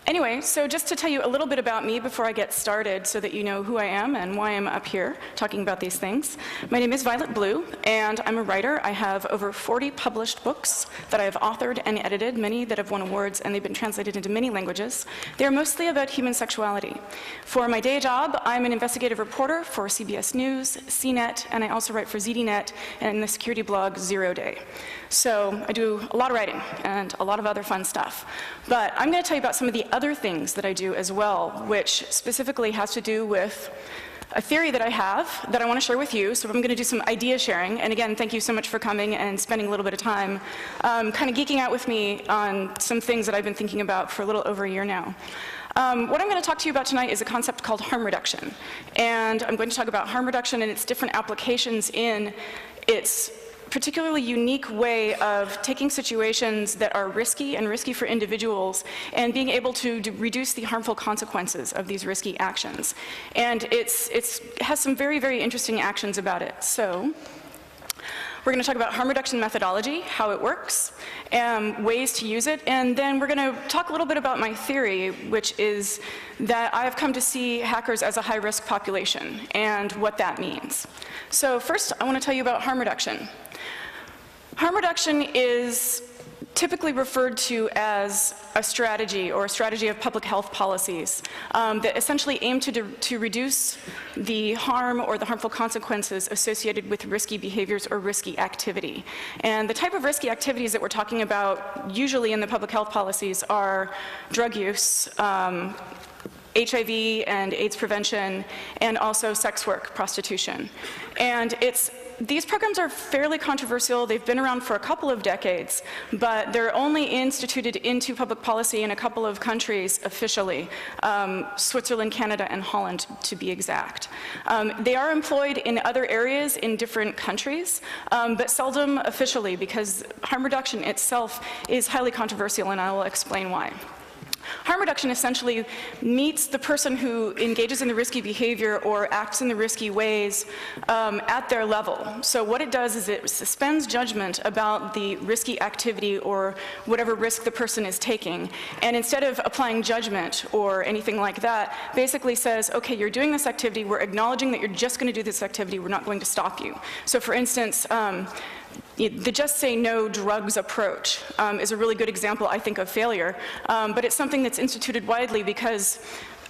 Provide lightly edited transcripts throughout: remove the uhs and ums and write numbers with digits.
Anyway, so just to tell you a little bit about me before I get started so that you know who I am and why I'm up here talking about these things. My name is Violet Blue, and I'm a writer. I have over 40 published books that I have authored and edited, many that have won awards, and they've been translated into many languages. They're mostly about human sexuality. For my day job, I'm an investigative reporter for CBS News, CNET, and I also write for ZDNet and the security blog Zero Day. So I do a lot of writing and a lot of other fun stuff. But I'm going to tell you about some of the other things that I do as well, which specifically has to do with a theory that I have that I want to share with you. So I'm going to do some idea sharing. And again, thank you so much for coming and spending a little bit of time kind of geeking out with me on some things that I've been thinking about for a little over a year now. What I'm going to talk to you about tonight is a concept called harm reduction. And I'm going to talk about harm reduction and its different applications in its particularly unique way of taking situations that are risky and risky for individuals and being able to reduce the harmful consequences of these risky actions. And it has some very, very interesting actions about it. So we're going to talk about harm reduction methodology, how it works, ways to use it, and then we're going to talk a little bit about my theory, which is that I have come to see hackers as a high-risk population and what that means. So first, I want to tell you about harm reduction. Harm reduction is typically referred to as a strategy or a strategy of public health policies that essentially aim to reduce the harm or the harmful consequences associated with risky behaviors or risky activity. And the type of risky activities that we're talking about usually in the public health policies are drug use, HIV and AIDS prevention, and also sex work, prostitution. And these programs are fairly controversial. They've been around for a couple of decades, but they're only instituted into public policy in a couple of countries officially, Switzerland, Canada, and Holland to be exact. They are employed in other areas in different countries, but seldom officially because harm reduction itself is highly controversial, and I will explain why. Harm reduction essentially meets the person who engages in the risky behavior or acts in the risky ways at their level. So what it does is it suspends judgment about the risky activity or whatever risk the person is taking. And instead of applying judgment or anything like that, basically says, okay, you're doing this activity, we're acknowledging that you're just going to do this activity, we're not going to stop you. So for instance, the just say no drugs approach is a really good example, I think, of failure. But it's something that's instituted widely because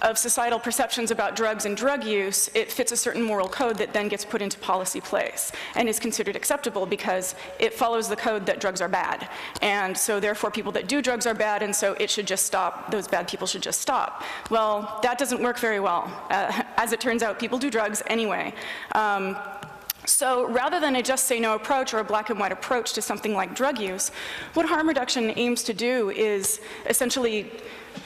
of societal perceptions about drugs and drug use. It fits a certain moral code that then gets put into policy place and is considered acceptable because it follows the code that drugs are bad. And so therefore people that do drugs are bad, and so it should just stop. Those bad people should just stop. Well, that doesn't work very well. As it turns out, people do drugs anyway. So rather than a just say no approach or a black and white approach to something like drug use, what harm reduction aims to do is essentially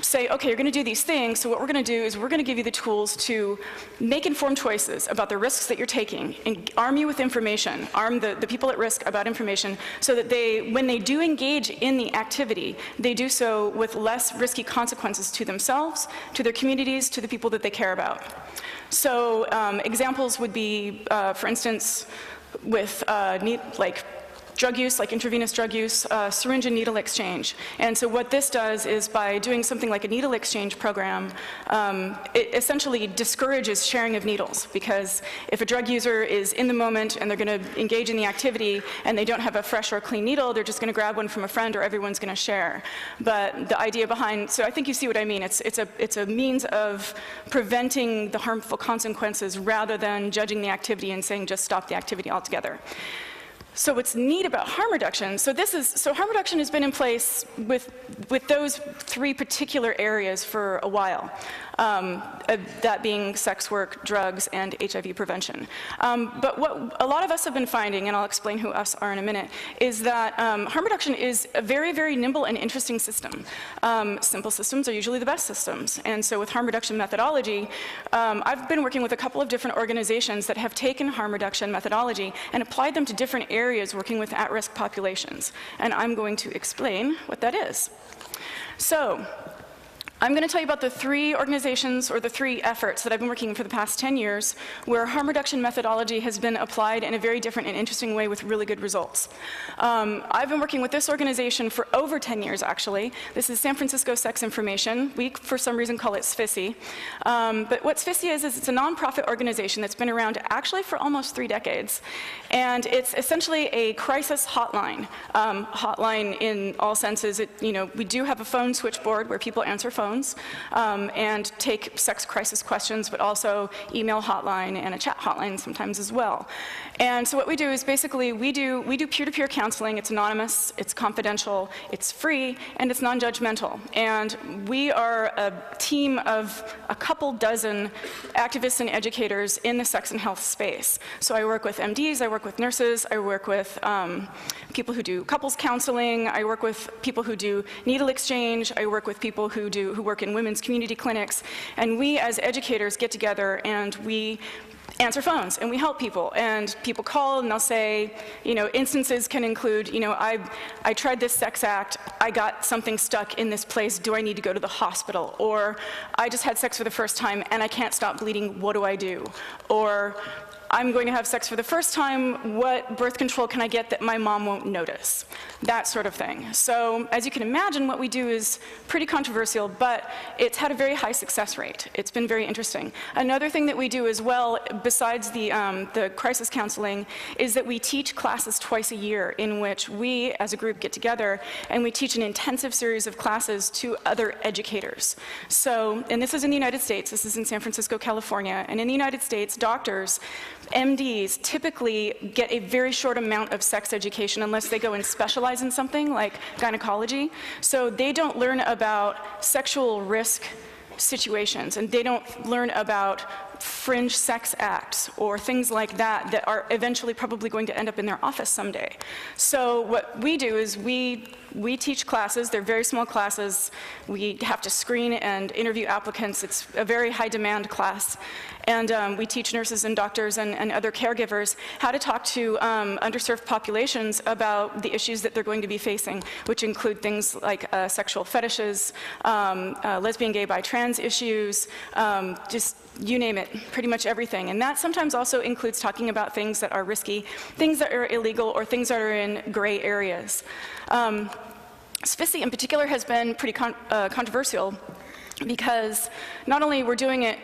say, okay, you're going to do these things, so what we're going to do is we're going to give you the tools to make informed choices about the risks that you're taking and arm you with information, arm the people at risk about information so that when they do engage in the activity, they do so with less risky consequences to themselves, to their communities, to the people that they care about. So examples would be, for instance, with like drug use, like intravenous drug use, syringe and needle exchange. And so what this does is by doing something like a needle exchange program, it essentially discourages sharing of needles, because if a drug user is in the moment and they're going to engage in the activity and they don't have a fresh or clean needle, they're just going to grab one from a friend or everyone's going to share. But the idea behind, so I think you see what I mean, it's a means of preventing the harmful consequences rather than judging the activity and saying just stop the activity altogether. So what's neat about harm reduction, so harm reduction has been in place with those three particular areas for a while, that being sex work, drugs, and HIV prevention. But what a lot of us have been finding, and I'll explain who us are in a minute, is that harm reduction is a very, very nimble and interesting system. Simple systems are usually the best systems. And so with harm reduction methodology, I've been working with a couple of different organizations that have taken harm reduction methodology and applied them to different areas working with at-risk populations. And I'm going to explain what that is. So I'm going to tell you about the 3 organizations or the 3 efforts that I've been working for the past 10 years where harm reduction methodology has been applied in a very different and interesting way with really good results. I've been working with this organization for over 10 years, actually. This is San Francisco Sex Information. We, for some reason, call it SFISI. But what SFISI is it's a nonprofit organization that's been around actually for almost 3 decades. And it's essentially a crisis hotline. Hotline in all senses. We do have a phone switchboard where people answer phones. And take sex crisis questions, but also email hotline and a chat hotline sometimes as well. And so what we do is basically we do peer-to-peer counseling. It's anonymous, it's confidential, it's free, and it's non-judgmental. And we are a team of a couple dozen activists and educators in the sex and health space. So I work with MDs, I work with nurses, I work with people who do couples counseling, I work with people who do needle exchange, I work with people who work in women's community clinics, and we as educators get together and we answer phones and we help people, and people call and they'll say, instances can include, I tried this sex act, I got something stuck in this place, do I need to go to the hospital? Or I just had sex for the first time and I can't stop bleeding, what do I do? Or I'm going to have sex for the first time, what birth control can I get that my mom won't notice? That sort of thing. So as you can imagine, what we do is pretty controversial, but it's had a very high success rate. It's been very interesting. Another thing that we do as well, besides the crisis counseling, is that we teach classes twice a year in which we as a group get together and we teach an intensive series of classes to other educators. So, and this is in the United States, this is in San Francisco, California, and in the United States, doctors, MDs typically get a very short amount of sex education unless they go and specialize in something like gynecology. So they don't learn about sexual risk situations, and they don't learn about fringe sex acts or things like that that are eventually probably going to end up in their office someday. So what we do is we teach classes. They're very small classes. We have to screen and interview applicants. It's a very high demand class. And we teach nurses and doctors and other caregivers how to talk to underserved populations about the issues that they're going to be facing, which include things like sexual fetishes, lesbian, gay, bi, trans issues, just you name it, pretty much everything. And that sometimes also includes talking about things that are risky, things that are illegal, or things that are in gray areas. SFISI in particular has been pretty controversial because not only we're doing it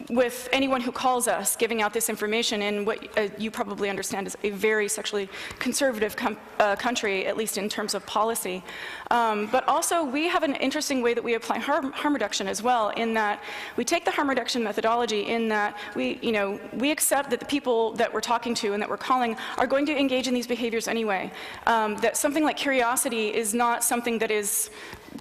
with anyone who calls us, giving out this information in what you probably understand is a very sexually conservative country, at least in terms of policy. But also, we have an interesting way that we apply harm reduction as well, in that we take the harm reduction methodology in that we accept that the people that we're talking to and that we're calling are going to engage in these behaviors anyway. That something like curiosity is not something that is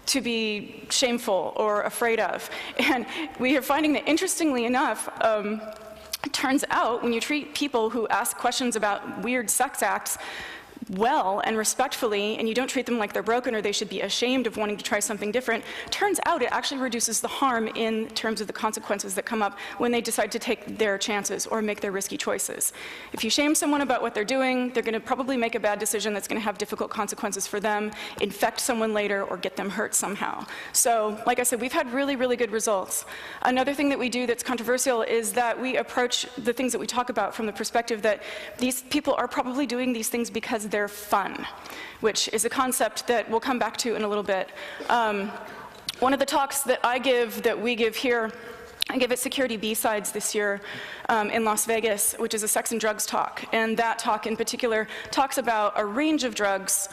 to be shameful or afraid of. And we are finding that, interestingly enough, it turns out when you treat people who ask questions about weird sex acts well and respectfully, and you don't treat them like they're broken or they should be ashamed of wanting to try something different, turns out it actually reduces the harm in terms of the consequences that come up when they decide to take their chances or make their risky choices. If you shame someone about what they're doing, they're going to probably make a bad decision that's going to have difficult consequences for them, infect someone later, or get them hurt somehow. So, like I said, we've had really, really good results. Another thing that we do that's controversial is that we approach the things that we talk about from the perspective that these people are probably doing these things because they're fun, which is a concept that we'll come back to in a little bit. One of the talks that we give here, I give at Security B-Sides this year in Las Vegas, which is a sex and drugs talk. And that talk in particular talks about a range of drugs,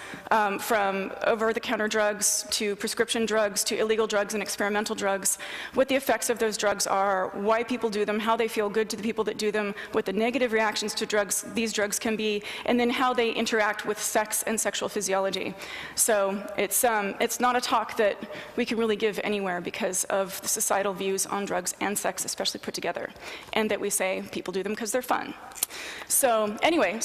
from over-the-counter drugs to prescription drugs to illegal drugs and experimental drugs, what the effects of those drugs are, why people do them, how they feel good to the people that do them, what the negative reactions to these drugs can be, and then how they interact with sex and sexual physiology. So it's not a talk that we can really give anywhere because of the societal views on drugs and sex, especially put together, and that we say people do them because they're fun. So anyway,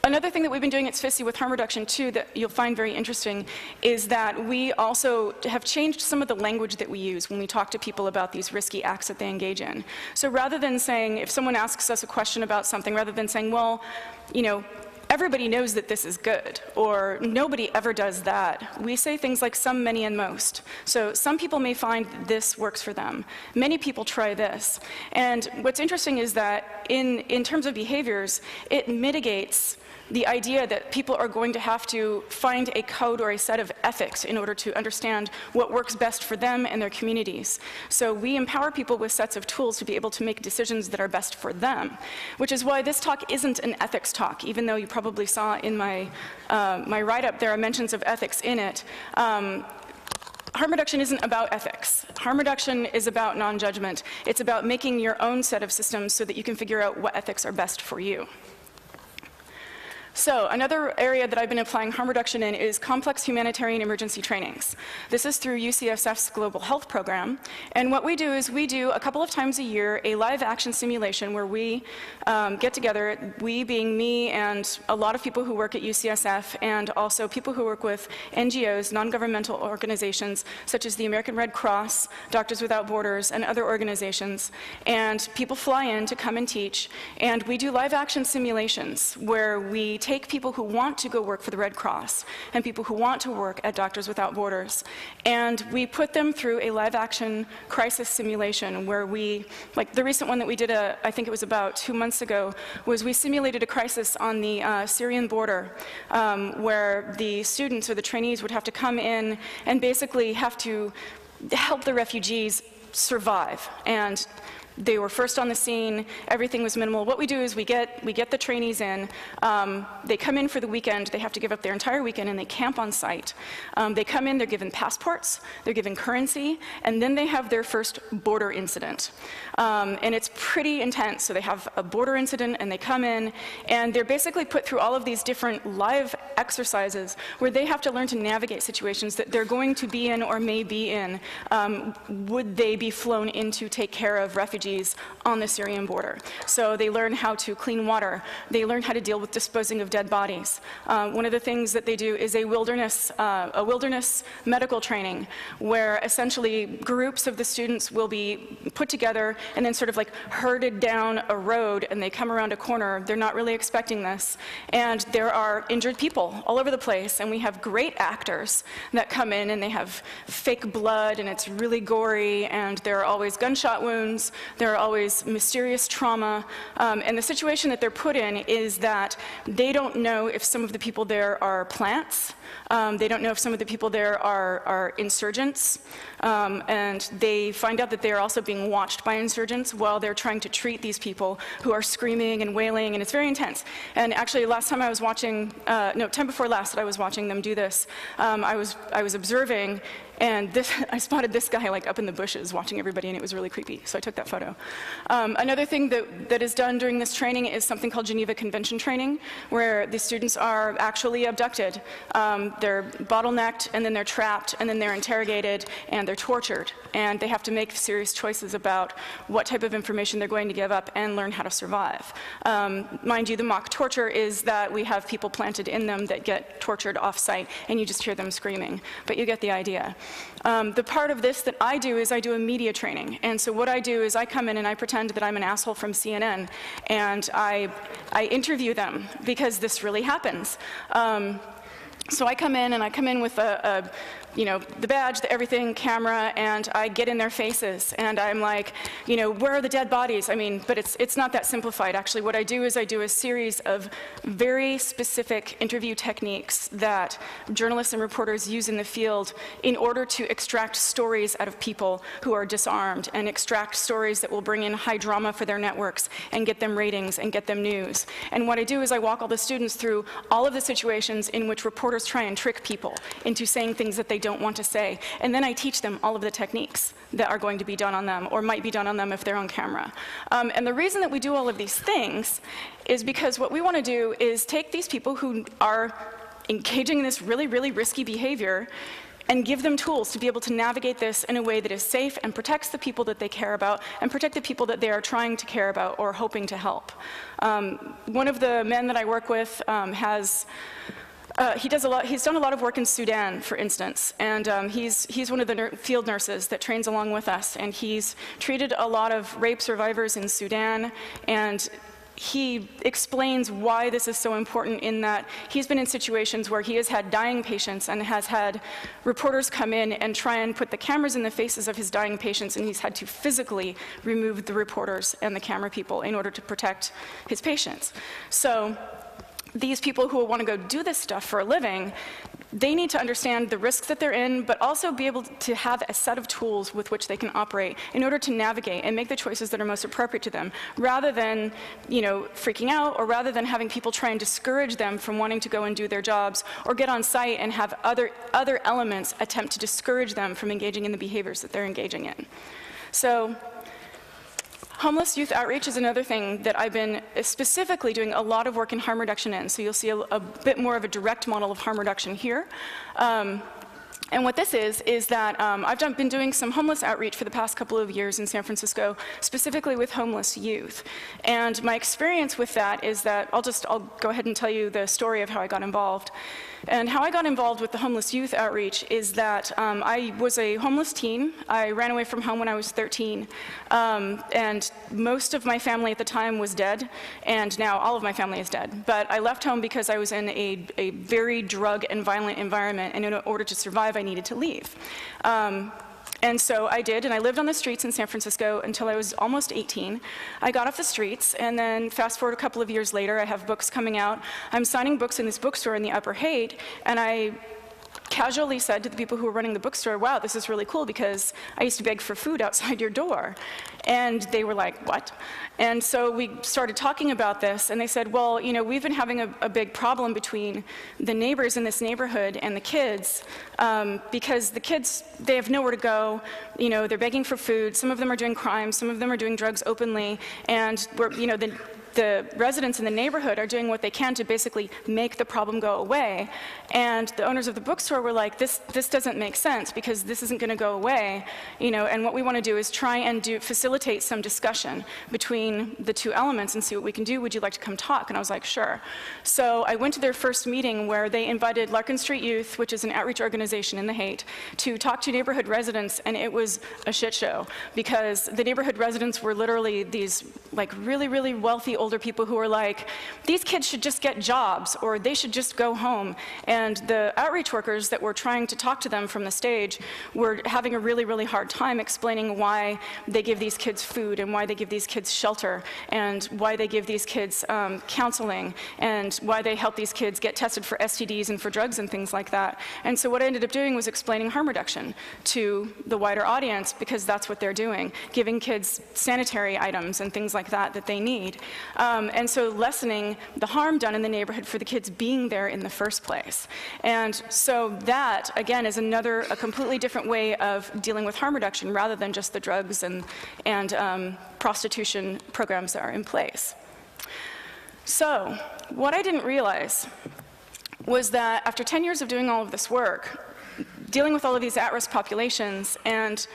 another thing that we've been doing at SFISI with harm reduction too that you'll find very interesting is that we also have changed some of the language that we use when we talk to people about these risky acts that they engage in. So rather than saying, if someone asks us a question about something, rather than saying, well, everybody knows that this is good, or nobody ever does that. We say things like some, many, and most. So some people may find this works for them. Many people try this. And what's interesting is that in terms of behaviors, it mitigates the idea that people are going to have to find a code or a set of ethics in order to understand what works best for them and their communities. So we empower people with sets of tools to be able to make decisions that are best for them, which is why this talk isn't an ethics talk, even though you probably saw in my write-up there are mentions of ethics in it. Harm reduction isn't about ethics. Harm reduction is about non-judgment. It's about making your own set of systems so that you can figure out what ethics are best for you. So another area that I've been applying harm reduction in is complex humanitarian emergency trainings. This is through UCSF's Global Health Program. And what we do is we do a couple of times a year a live action simulation where we get together, we being me and a lot of people who work at UCSF and also people who work with NGOs, non-governmental organizations such as the American Red Cross, Doctors Without Borders, and other organizations. And people fly in to come and teach. And we do live action simulations where we take people who want to go work for the Red Cross and people who want to work at Doctors Without Borders, and we put them through a live-action crisis simulation where we, like the recent one that we did, I think it was about 2 months ago, was we simulated a crisis on the Syrian border where the students or the trainees would have to come in and basically have to help the refugees survive. And they were first on the scene, everything was minimal. What we do is we get the trainees in, they come in for the weekend, they have to give up their entire weekend and they camp on site. They come in, they're given passports, they're given currency, and then they have their first border incident. And it's pretty intense. So they have a border incident and they come in and they're basically put through all of these different live exercises where they have to learn to navigate situations that they're going to be in or may be in. Would they be flown in to take care of refugees on the Syrian border? So they learn how to clean water. They learn how to deal with disposing of dead bodies. One of the things that they do is a wilderness medical training where essentially groups of the students will be put together and then sort of like herded down a road, and they come around a corner. They're not really expecting this. And there are injured people all over the place, and we have great actors that come in and they have fake blood and it's really gory, and there are always gunshot wounds. There are always mysterious trauma, and the situation that they're put in is that they don't know if some of the people there are plants, they don't know if some of the people there are insurgents, and they find out that they are also being watched by insurgents while they're trying to treat these people who are screaming and wailing, and it's very intense. And actually last time I was watching, time before last that I was watching them do this, I was observing, and I spotted this guy like up in the bushes watching everybody, and it was really creepy, so I took that photo. Another thing that is done during this training is something called Geneva Convention training, where the students are actually abducted. They're bottlenecked, and then they're trapped, and then they're interrogated, and they're tortured. And they have to make serious choices about what type of information they're going to give up and learn how to survive. Mind you, the mock torture is that we have people planted in them that get tortured off-site, and you just hear them screaming. But you get the idea. The part of this that I do is I do a media training. And so what I do is I come in and I pretend that I'm an asshole from CNN, and I interview them because this really happens. So I come in and I come in with the badge, the everything, camera, and I get in their faces, and I'm like, where are the dead bodies? I mean, but it's not that simplified. Actually, what I do is I do a series of very specific interview techniques that journalists and reporters use in the field in order to extract stories out of people who are disarmed and extract stories that will bring in high drama for their networks and get them ratings and get them news. And what I do is I walk all the students through all of the situations in which reporters try and trick people into saying things that they don't want to say. And then I teach them all of the techniques that are going to be done on them or might be done on them if they're on camera. And the reason that we do all of these things is because what we want to do is take these people who are engaging in this really, really risky behavior and give them tools to be able to navigate this in a way that is safe and protects the people that they care about and protect the people that they are trying to care about or hoping to help. One of the men that I work with he's done a lot of work in Sudan, for instance, and he's one of the field nurses that trains along with us, and he's treated a lot of rape survivors in Sudan, and he explains why this is so important in that he's been in situations where he has had dying patients and has had reporters come in and try and put the cameras in the faces of his dying patients, and he's had to physically remove the reporters and the camera people in order to protect his patients. So these people who want to go do this stuff for a living, they need to understand the risks that they're in, but also be able to have a set of tools with which they can operate in order to navigate and make the choices that are most appropriate to them, rather than, you know, freaking out, or rather than having people try and discourage them from wanting to go and do their jobs, or get on site and have other elements attempt to discourage them from engaging in the behaviors that they're engaging in. So homeless youth outreach is another thing that I've been specifically doing a lot of work in harm reduction in. So you'll see a bit more of a direct model of harm reduction here. And what this is that I've been doing some homeless outreach for the past couple of years in San Francisco, specifically with homeless youth. And my experience with that is that I'll go ahead and tell you the story of how I got involved. And how I got involved with the homeless youth outreach is that I was a homeless teen. I ran away from home when I was 13. And most of my family at the time was dead, and now all of my family is dead. But I left home because I was in a very drug and violent environment, and in order to survive, I needed to leave. And so I did, and I lived on the streets in San Francisco until I was almost 18. I got off the streets, and then fast forward a couple of years later, I have books coming out. I'm signing books in this bookstore in the Upper Haight, and I casually said to the people who were running the bookstore, wow, this is really cool because I used to beg for food outside your door. And they were like, what? And so we started talking about this, and they said, well, you know, we've been having a big problem between the neighbors in this neighborhood and the kids, because the kids, they have nowhere to go, you know, they're begging for food, some of them are doing crimes, some of them are doing drugs openly, and we're, you know, the residents in the neighborhood are doing what they can to basically make the problem go away. And the owners of the bookstore were like, this doesn't make sense because this isn't going to go away, you know, and what we want to do is try and facilitate some discussion between the two elements and see what we can do. Would you like to come talk? And I was like, sure. So I went to their first meeting where they invited Larkin Street Youth, which is an outreach organization in the Haight, to talk to neighborhood residents, and it was a shit show because the neighborhood residents were literally these like really, really wealthy older people who were like, these kids should just get jobs, or they should just go home. And the outreach workers that were trying to talk to them from the stage were having a really, really hard time explaining why they give these kids food, and why they give these kids shelter, and why they give these kids counseling, and why they help these kids get tested for STDs and for drugs and things like that. And so what I ended up doing was explaining harm reduction to the wider audience, because that's what they're doing, giving kids sanitary items and things like that that they need. And so lessening the harm done in the neighborhood for the kids being there in the first place. And so that, again, is a completely different way of dealing with harm reduction rather than just the drugs and prostitution programs that are in place. So what I didn't realize was that after 10 years of doing all of this work, dealing with all of these at-risk populations and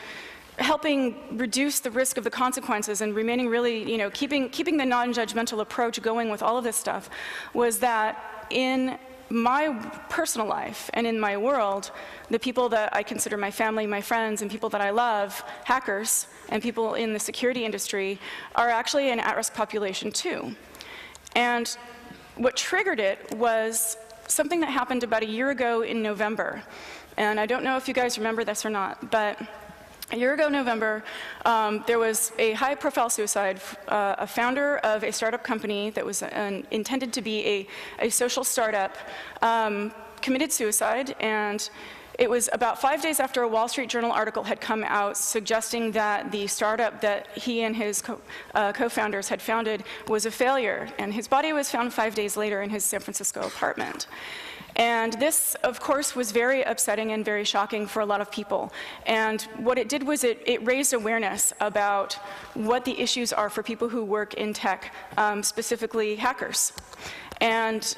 helping reduce the risk of the consequences and remaining really, you know, keeping the non-judgmental approach going with all of this stuff, was that in my personal life and in my world, the people that I consider my family, my friends, and people that I love, hackers and people in the security industry, are actually an at-risk population too. And what triggered it was something that happened about a year ago in November. And I don't know if you guys remember this or not, but a year ago, November, there was a high-profile suicide. A founder of a startup company that was intended to be a social startup committed suicide, and it was about 5 days after a Wall Street Journal article had come out suggesting that the startup that he and his co-founders had founded was a failure, and his body was found 5 days later in his San Francisco apartment. And this, of course, was very upsetting and very shocking for a lot of people. And what it did was it raised awareness about what the issues are for people who work in tech, specifically hackers. And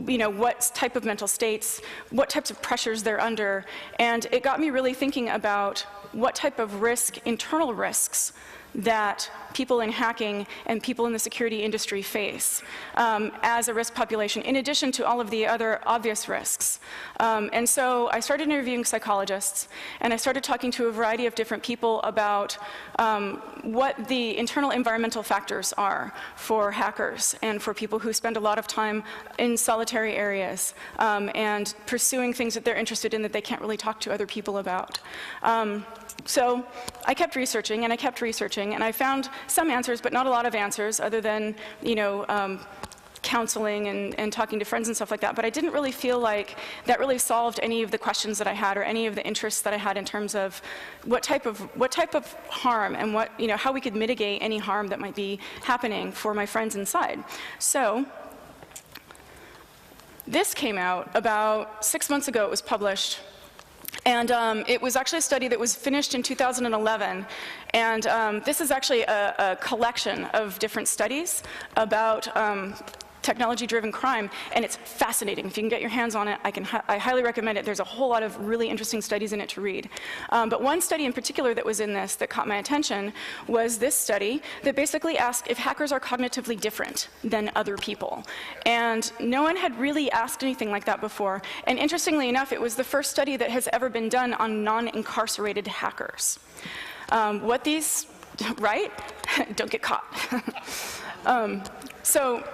you know, what type of mental states, what types of pressures they're under. And it got me really thinking about what type of risk, internal risks, that people in hacking and people in the security industry face as a risk population, in addition to all of the other obvious risks. And so I started interviewing psychologists, and I started talking to a variety of different people about what the internal environmental factors are for hackers and for people who spend a lot of time in solitary areas and pursuing things that they're interested in that they can't really talk to other people about. So I kept researching, and I kept researching, and I found some answers, but not a lot of answers, other than, counseling and talking to friends and stuff like that. But I didn't really feel like that really solved any of the questions that I had or any of the interests that I had in terms of what type of harm and how we could mitigate any harm that might be happening for my friends inside. So this came out about 6 months ago. It was published. And it was actually a study that was finished in 2011. And this is actually a collection of different studies about technology-driven crime, and it's fascinating. If you can get your hands on it, I highly recommend it. There's a whole lot of really interesting studies in it to read. But one study in particular that was in this that caught my attention was this study that basically asked if hackers are cognitively different than other people. And no one had really asked anything like that before. And interestingly enough, it was the first study that has ever been done on non-incarcerated hackers. Right? Don't get caught. So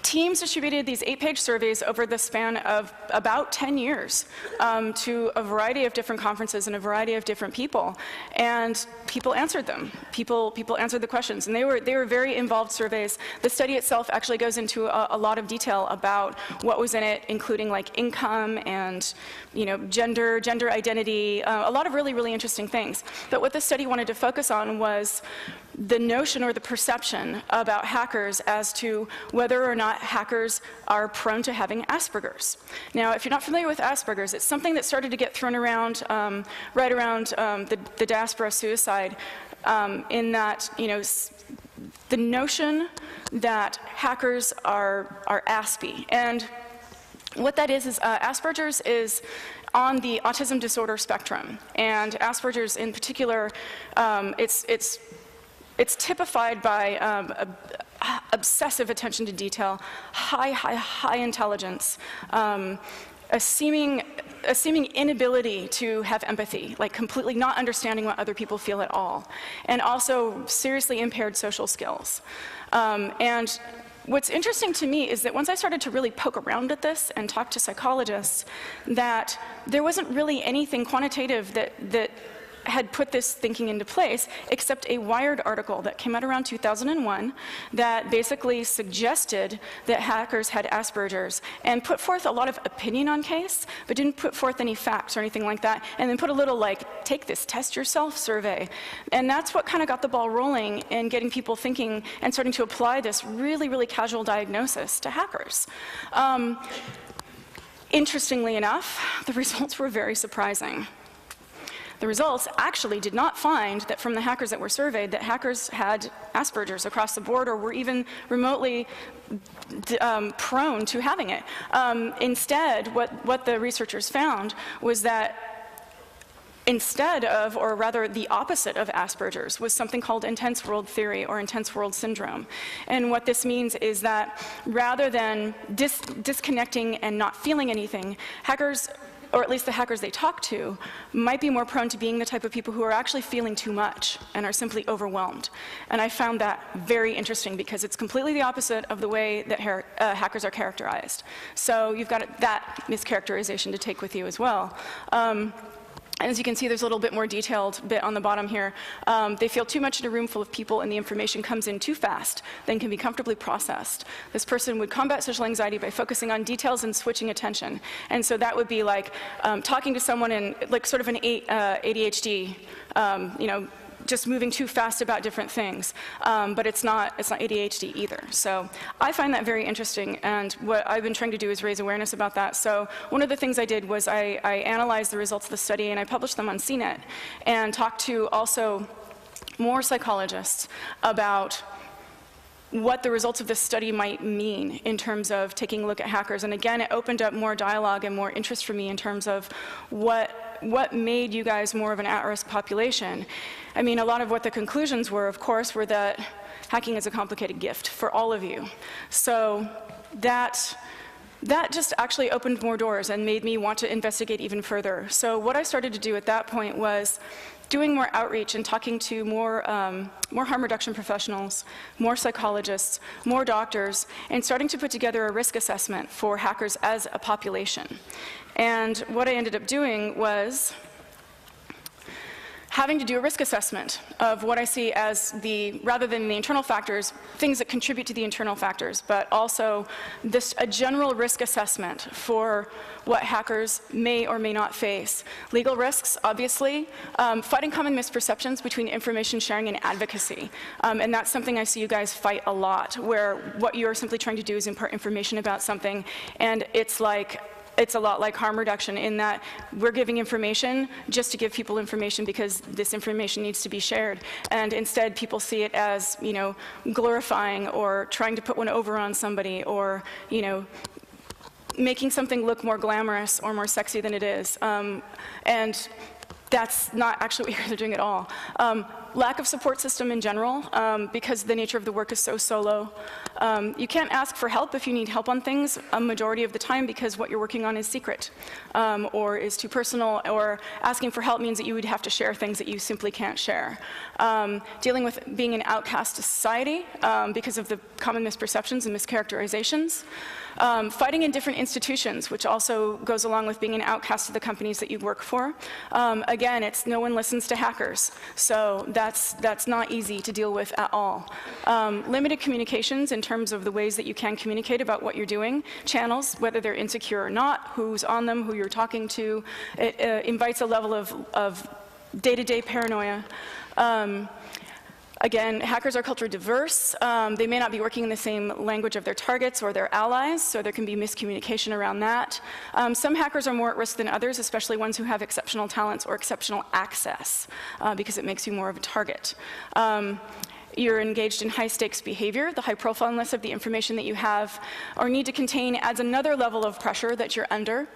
teams distributed these 8-page surveys over the span of about 10 years to a variety of different conferences and a variety of different people. And people answered them. People answered the questions. And they were very involved surveys. The study itself actually goes into a lot of detail about what was in it, including like income and gender identity, a lot of really, really interesting things. But what the study wanted to focus on was the notion or the perception about hackers as to whether or not hackers are prone to having Asperger's. Now, if you're not familiar with Asperger's, it's something that started to get thrown around right around the diaspora suicide, in that, the notion that hackers are Aspie. And what that is Asperger's is on the autism disorder spectrum. And Asperger's in particular, it's typified by obsessive attention to detail, high intelligence, a seeming inability to have empathy, like completely not understanding what other people feel at all, and also seriously impaired social skills. And what's interesting to me is that once I started to really poke around at this and talk to psychologists, that there wasn't really anything quantitative that had put this thinking into place, except a Wired article that came out around 2001 that basically suggested that hackers had Asperger's and put forth a lot of opinion on case, but didn't put forth any facts or anything like that, and then put a little like, take this test yourself survey. And that's what kind of got the ball rolling and getting people thinking and starting to apply this really, really casual diagnosis to hackers. Interestingly enough, the results were very surprising. The results actually did not find that from the hackers that were surveyed that hackers had Asperger's across the board or were even remotely prone to having it. Instead, what the researchers found was that instead of, or rather the opposite of Asperger's, was something called intense world theory or intense world syndrome. And what this means is that rather than disconnecting and not feeling anything, hackers, or at least the hackers they talk to, might be more prone to being the type of people who are actually feeling too much and are simply overwhelmed. And I found that very interesting because it's completely the opposite of the way that hackers are characterized. So you've got that mischaracterization to take with you as well. And as you can see, there's a little bit more detailed bit on the bottom here. They feel too much in a room full of people and the information comes in too fast than can be comfortably processed. This person would combat social anxiety by focusing on details and switching attention. And so that would be like talking to someone in like sort of an ADHD, just moving too fast about different things, but it's not ADHD either. So I find that very interesting, and what I've been trying to do is raise awareness about that. So one of the things I did was I analyzed the results of the study and I published them on CNET and talked to also more psychologists about what the results of this study might mean in terms of taking a look at hackers. And again, it opened up more dialogue and more interest for me in terms of what what made you guys more of an at-risk population? I mean, a lot of what the conclusions were, of course, were that hacking is a complicated gift for all of you. So that just actually opened more doors and made me want to investigate even further. So what I started to do at that point was doing more outreach and talking to more harm reduction professionals, more psychologists, more doctors, and starting to put together a risk assessment for hackers as a population. And what I ended up doing was having to do a risk assessment of what I see as rather than the internal factors, things that contribute to the internal factors, but also a general risk assessment for what hackers may or may not face. Legal risks, obviously, fighting common misperceptions between information sharing and advocacy. And that's something I see you guys fight a lot, where what you're simply trying to do is impart information about something, and it's a lot like harm reduction in that we're giving information just to give people information because this information needs to be shared. And instead, people see it as, glorifying or trying to put one over on somebody or, making something look more glamorous or more sexy than it is. And that's not actually what you're doing at all. Lack of support system in general, because the nature of the work is so solo. You can't ask for help if you need help on things a majority of the time because what you're working on is secret or is too personal, or asking for help means that you would have to share things that you simply can't share. Dealing with being an outcast to society because of the common misperceptions and mischaracterizations. Fighting in different institutions, which also goes along with being an outcast to the companies that you work for. Again, it's no one listens to hackers, so that's not easy to deal with at all. Limited communications in terms of the ways that you can communicate about what you're doing. Channels, whether they're insecure or not, who's on them, who you're talking to. It invites a level of day-to-day paranoia. Again, hackers are culturally diverse. They may not be working in the same language of their targets or their allies, so there can be miscommunication around that. Some hackers are more at risk than others, especially ones who have exceptional talents or exceptional access, because it makes you more of a target. You're engaged in high-stakes behavior. The high profileness of the information that you have or need to contain adds another level of pressure that you're under.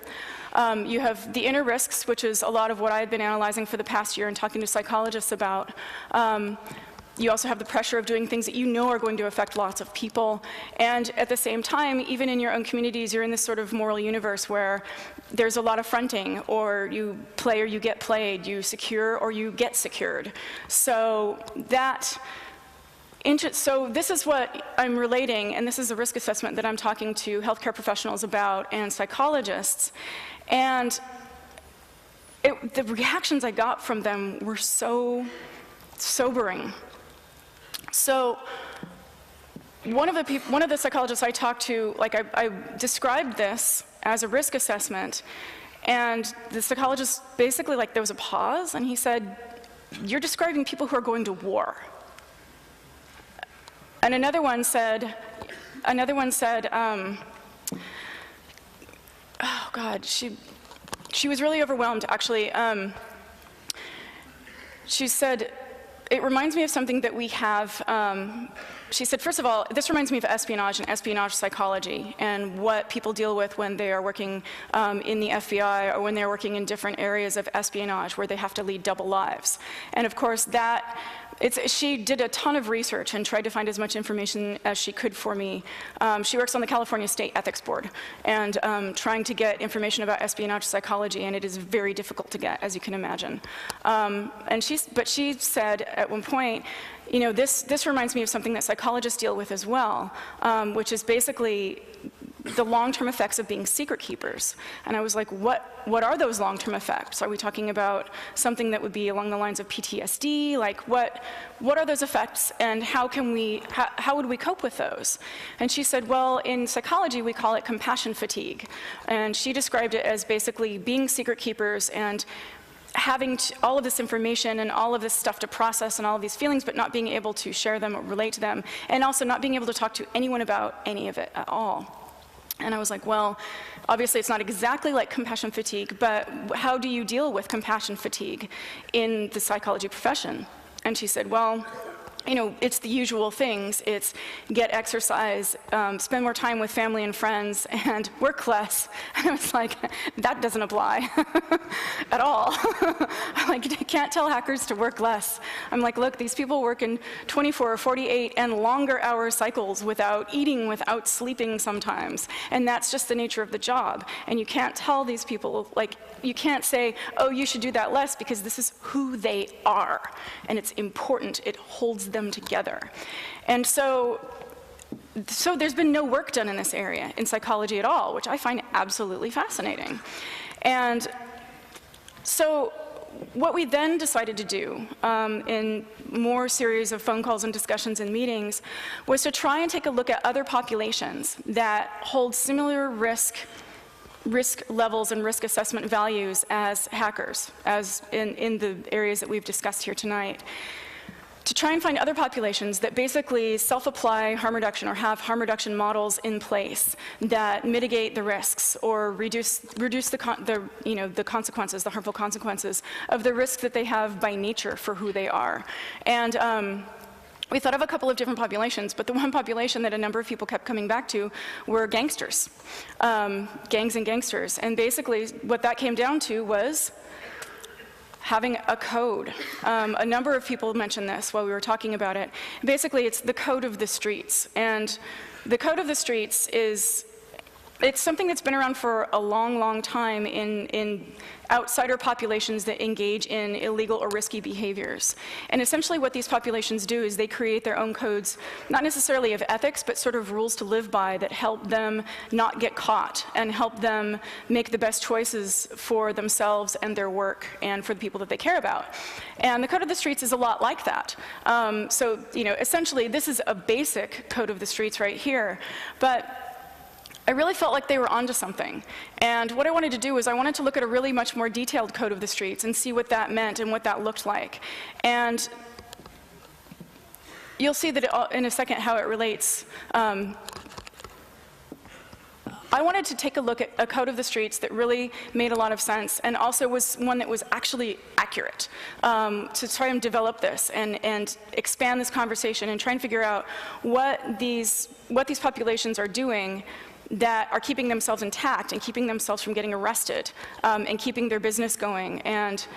You have the inner risks, which is a lot of what I've been analyzing for the past year and talking to psychologists about. You also have the pressure of doing things that you know are going to affect lots of people. And at the same time, even in your own communities, you're in this sort of moral universe where there's a lot of fronting, or you play or you get played, you secure or you get secured. So this is what I'm relating, and this is a risk assessment that I'm talking to healthcare professionals about and psychologists. And the reactions I got from them were so sobering. So one of the psychologists I talked to, I described this as a risk assessment, and the psychologist basically, there was a pause, and he said, "You're describing people who are going to war." And another one said, oh God, she was really overwhelmed, actually. She said, "It reminds me of something that we have," she said, "First of all, this reminds me of espionage and espionage psychology and what people deal with when they are working in the FBI or when they're working in different areas of espionage where they have to lead double lives." And of course, she did a ton of research and tried to find as much information as she could for me. She works on the California State Ethics Board and trying to get information about espionage psychology, and it is very difficult to get, as you can imagine. But she said at one point, this reminds me of something that psychologists deal with as well, which is basically the long-term effects of being secret keepers. And I was like, what are those long-term effects? Are we talking about something that would be along the lines of PTSD? What are those effects, and how would we cope with those? And she said, well, in psychology, we call it compassion fatigue. And she described it as basically being secret keepers and having all of this information and all of this stuff to process and all of these feelings, but not being able to share them or relate to them, and also not being able to talk to anyone about any of it at all. And I was like, well, obviously it's not exactly like compassion fatigue, but how do you deal with compassion fatigue in the psychology profession? And she said, well, it's the usual things. It's get exercise, spend more time with family and friends, and work less. And I was like, that doesn't apply at all. Like, you can't tell hackers to work less. I'm like, look, these people work in 24 or 48 and longer hour cycles without eating, without sleeping sometimes. And that's just the nature of the job. And you can't tell these people, like, you can't say, oh, you should do that less, because this is who they are. And it's important. It holds them together. And so there's been no work done in this area in psychology at all, which I find absolutely fascinating. And so what we then decided to do in more series of phone calls and discussions and meetings was to try and take a look at other populations that hold similar risk levels and risk assessment values as hackers, as in the areas that we've discussed here tonight, to try and find other populations that basically self-apply harm reduction or have harm reduction models in place that mitigate the risks or reduce the consequences, the harmful consequences of the risk that they have by nature for who they are. And we thought of a couple of different populations, but the one population that a number of people kept coming back to were gangsters, gangs and gangsters. And basically what that came down to was having a code. A number of people mentioned this while we were talking about it. Basically, it's the code of the streets. And the code of the streets it's something that's been around for a long, long time in outsider populations that engage in illegal or risky behaviors. And essentially what these populations do is they create their own codes, not necessarily of ethics, but sort of rules to live by that help them not get caught and help them make the best choices for themselves and their work and for the people that they care about. And the code of the streets is a lot like that. So, essentially this is a basic code of the streets right here, but I really felt like they were onto something. And what I wanted to do was I wanted to look at a really much more detailed code of the streets and see what that meant and what that looked like. And you'll see that in a second how it relates. I wanted to take a look at a code of the streets that really made a lot of sense and also was one that was actually accurate, to try and develop this and expand this conversation and try and figure out what these populations are doing that are keeping themselves intact and keeping themselves from getting arrested and keeping their business going. And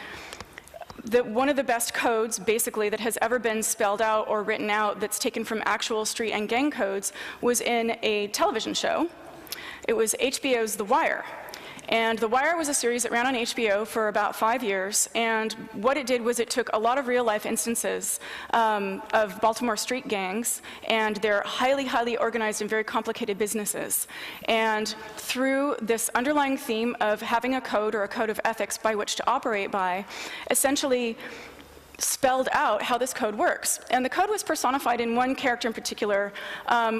one of the best codes, basically, that has ever been spelled out or written out that's taken from actual street and gang codes was in a television show. It was HBO's The Wire. And The Wire was a series that ran on HBO for about 5 years, and what it did was it took a lot of real-life instances of Baltimore street gangs and their highly, highly organized and very complicated businesses. And through this underlying theme of having a code or a code of ethics by which to operate by, essentially spelled out how this code works. And the code was personified in one character in particular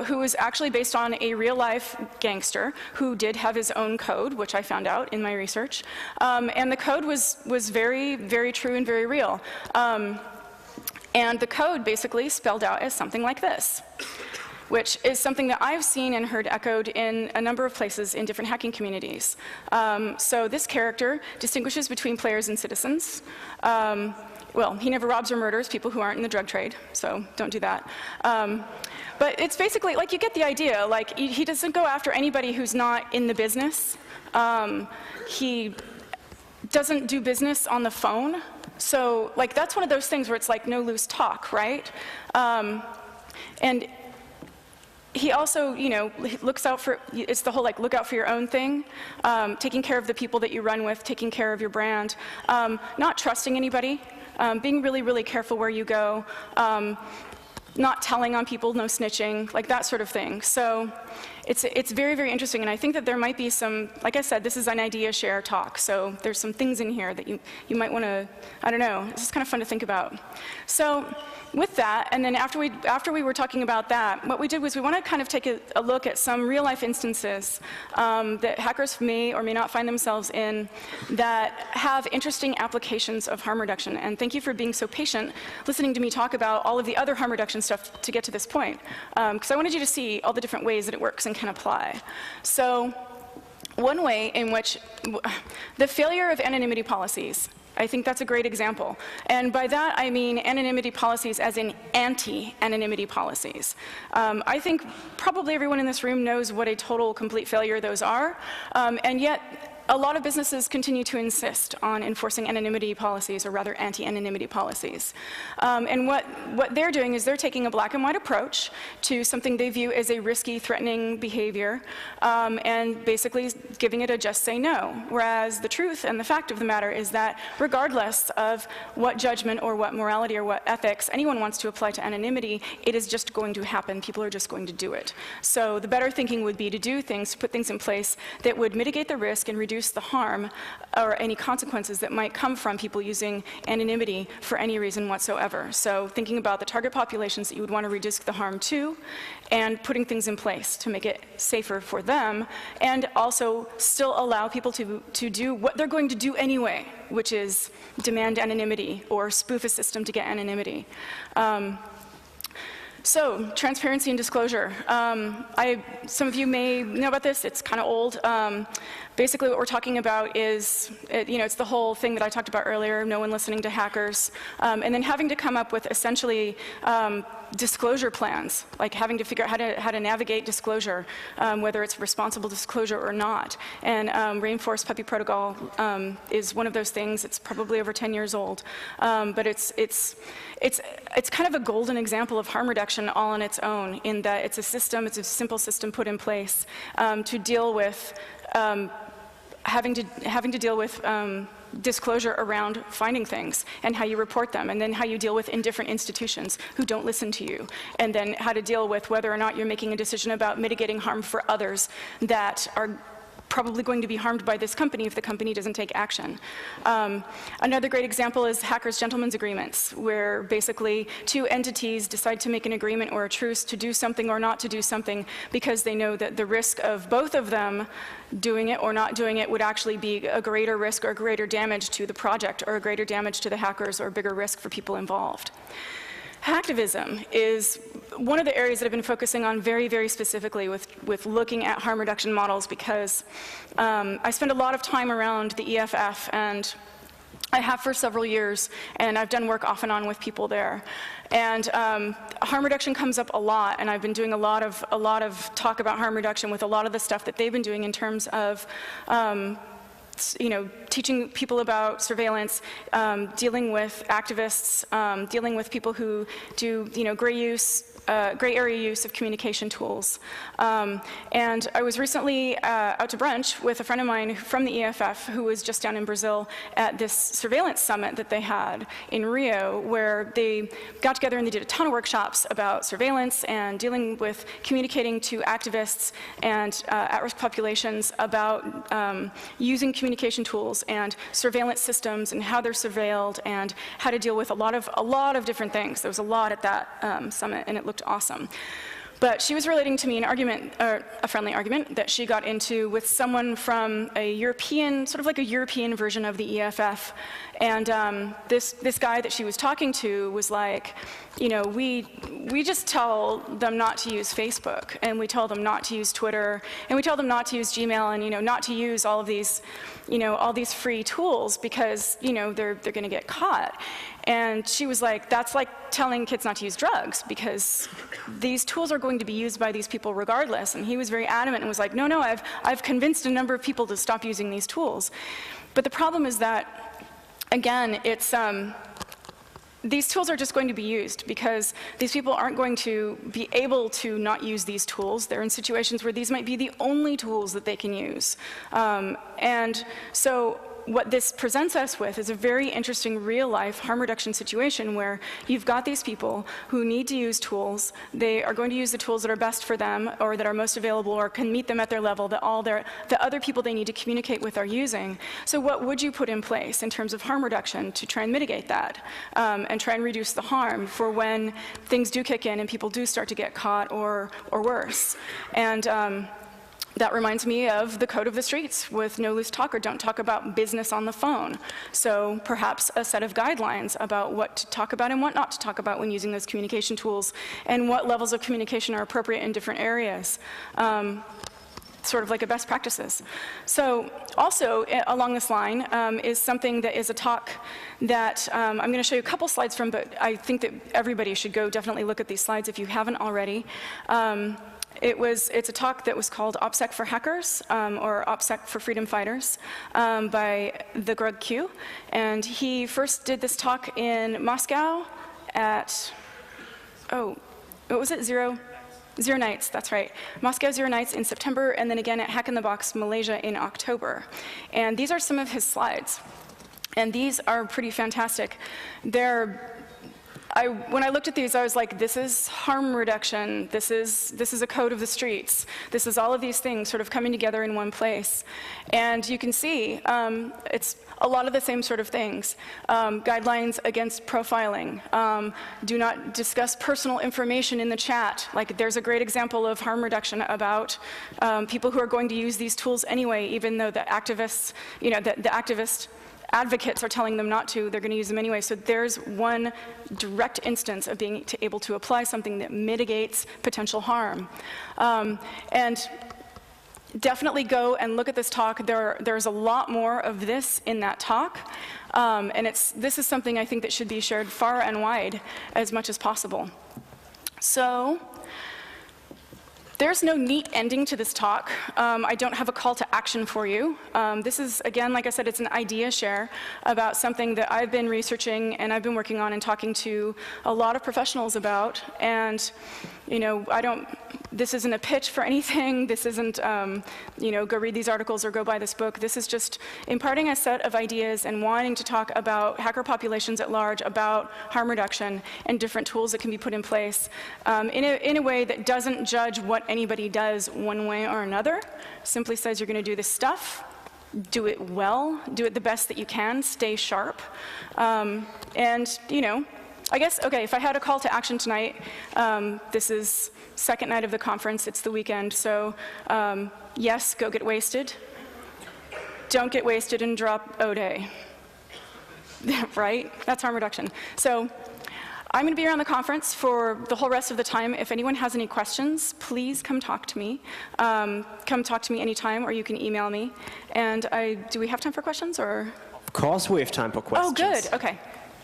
who was actually based on a real-life gangster who did have his own code, which I found out in my research. And the code was very, very true and very real. And the code basically spelled out as something like this, which is something that I've seen and heard echoed in a number of places in different hacking communities. So this character distinguishes between players and citizens. Well, he never robs or murders people who aren't in the drug trade, so don't do that. But it's basically, like, you get the idea. Like, he doesn't go after anybody who's not in the business. He doesn't do business on the phone. So, like, that's one of those things where it's like no loose talk, right? And he also, looks out for, it's the whole, like, look out for your own thing, taking care of the people that you run with, taking care of your brand, not trusting anybody, being really, really careful where you go, not telling on people, no snitching, like that sort of thing. So it's very, very interesting, and I think that there might be some, like I said, this is an idea share talk, so there's some things in here that you might want to, I don't know, it's just kind of fun to think about. So with that, and then after we were talking about that, what we did was we want to kind of take a look at some real-life instances that hackers may or may not find themselves in that have interesting applications of harm reduction. And thank you for being so patient, listening to me talk about all of the other harm reduction stuff to get to this point, because I wanted you to see all the different ways that it works and can apply. So one way in which the failure of anonymity policies I think that's a great example. And by that, I mean anonymity policies as in anti-anonymity policies. I think probably everyone in this room knows what a total, complete failure those are, and yet a lot of businesses continue to insist on enforcing anonymity policies, or rather anti-anonymity policies. And what they're doing is they're taking a black and white approach to something they view as a risky, threatening behavior, and basically giving it a just say no. Whereas the truth and the fact of the matter is that regardless of what judgment or what morality or what ethics anyone wants to apply to anonymity, it is just going to happen. People are just going to do it. So the better thinking would be to do things, to put things in place that would mitigate the risk and reduce the harm or any consequences that might come from people using anonymity for any reason whatsoever. So thinking about the target populations that you would want to reduce the harm to, and putting things in place to make it safer for them, and also still allow people to do what they're going to do anyway, which is demand anonymity or spoof a system to get anonymity. So, transparency and disclosure. Some of you may know about this, it's kind of old. Basically what we're talking about is, it's the whole thing that I talked about earlier, no one listening to hackers, and then having to come up with essentially disclosure plans, like having to figure out how to navigate disclosure, whether it's responsible disclosure or not. And Rainforest Puppy Protocol is one of those things. It's probably over 10 years old, but it's kind of a golden example of harm reduction all on its own, in that it's a simple system put in place to deal with having to deal with disclosure around finding things and how you report them, and then how you deal with indifferent institutions who don't listen to you, and then how to deal with whether or not you're making a decision about mitigating harm for others that are probably going to be harmed by this company if the company doesn't take action. Another great example is hackers' gentlemen's agreements, where basically two entities decide to make an agreement or a truce to do something or not to do something because they know that the risk of both of them doing it or not doing it would actually be a greater risk or greater damage to the project, or a greater damage to the hackers, or a bigger risk for people involved. Hacktivism is one of the areas that I've been focusing on very, very specifically with looking at harm reduction models, because I spend a lot of time around the EFF, and I have for several years, and I've done work off and on with people there. And harm reduction comes up a lot, and I've been doing a lot of talk about harm reduction with a lot of the stuff that they've been doing in terms of teaching people about surveillance, dealing with activists, dealing with people who do, gray area use of communication tools. And I was recently out to brunch with a friend of mine from the EFF who was just down in Brazil at this surveillance summit that they had in Rio, where they got together and they did a ton of workshops about surveillance and dealing with communicating to activists and at-risk populations about using communication tools and surveillance systems and how they're surveilled and how to deal with a lot of different things. There was a lot at that summit, and it looked awesome. But she was relating to me an argument, or a friendly argument, that she got into with someone from a European, sort of like a European version of the EFF. And this guy that she was talking to was like, we just tell them not to use Facebook, and we tell them not to use Twitter, and we tell them not to use Gmail, and not to use all of these, all these free tools because they're going to get caught. And she was like, that's like telling kids not to use drugs, because these tools are going to be used by these people regardless. And he was very adamant and was like, no, I've convinced a number of people to stop using these tools. But the problem is that, again, it's these tools are just going to be used because these people aren't going to be able to not use these tools. They're in situations where these might be the only tools that they can use. And so what this presents us with is a very interesting real-life harm reduction situation where you've got these people who need to use tools. They are going to use the tools that are best for them, or that are most available, or can meet them at their level, that the other people they need to communicate with are using. So what would you put in place in terms of harm reduction to try and mitigate that, and try and reduce the harm for when things do kick in and people do start to get caught or worse? And that reminds me of the code of the streets with no loose talk, or don't talk about business on the phone. So perhaps a set of guidelines about what to talk about and what not to talk about when using those communication tools, and what levels of communication are appropriate in different areas. sort of like a best practices. So also along this line is something that is a talk that I'm going to show you a couple slides from, but I think that everybody should go definitely look at these slides if you haven't already. It's a talk that was called OPSEC for Hackers, or OPSEC for Freedom Fighters, by the Greg Q. And he first did this talk in Moscow at, what was it, Zero Nights, that's right. Moscow Zero Nights in September, and then again at Hack in the Box Malaysia in October. And these are some of his slides. And these are pretty fantastic. When I looked at these, I was like, this is harm reduction. This is a code of the streets. This is all of these things sort of coming together in one place. And you can see it's a lot of the same sort of things. Guidelines against profiling. Do not discuss personal information in the chat. Like, there's a great example of harm reduction about people who are going to use these tools anyway, even though the activists, the activist advocates are telling them not to, they're going to use them anyway. So there's one direct instance of being able to apply something that mitigates potential harm. And definitely go and look at this talk. There's a lot more of this in that talk. And this is something I think that should be shared far and wide as much as possible. So there's no neat ending to this talk. I don't have a call to action for you. This is, again, like I said, it's an idea share about something that I've been researching and I've been working on and talking to a lot of professionals about. And this isn't a pitch for anything. This isn't, go read these articles or go buy this book. This is just imparting a set of ideas and wanting to talk about hacker populations at large, about harm reduction, and different tools that can be put in place in a way that doesn't judge what anybody does one way or another. Simply says you're going to do this stuff, do it well, do it the best that you can, stay sharp, I guess, okay, if I had a call to action tonight, this is second night of the conference, it's the weekend, so yes, go get wasted. Don't get wasted and drop O-Day. Right? That's harm reduction. So I'm going to be around the conference for the whole rest of the time. If anyone has any questions, please come talk to me. Come talk to me anytime, or you can email me. And do we have time for questions, or? Of course we have time for questions. Oh, good. Okay.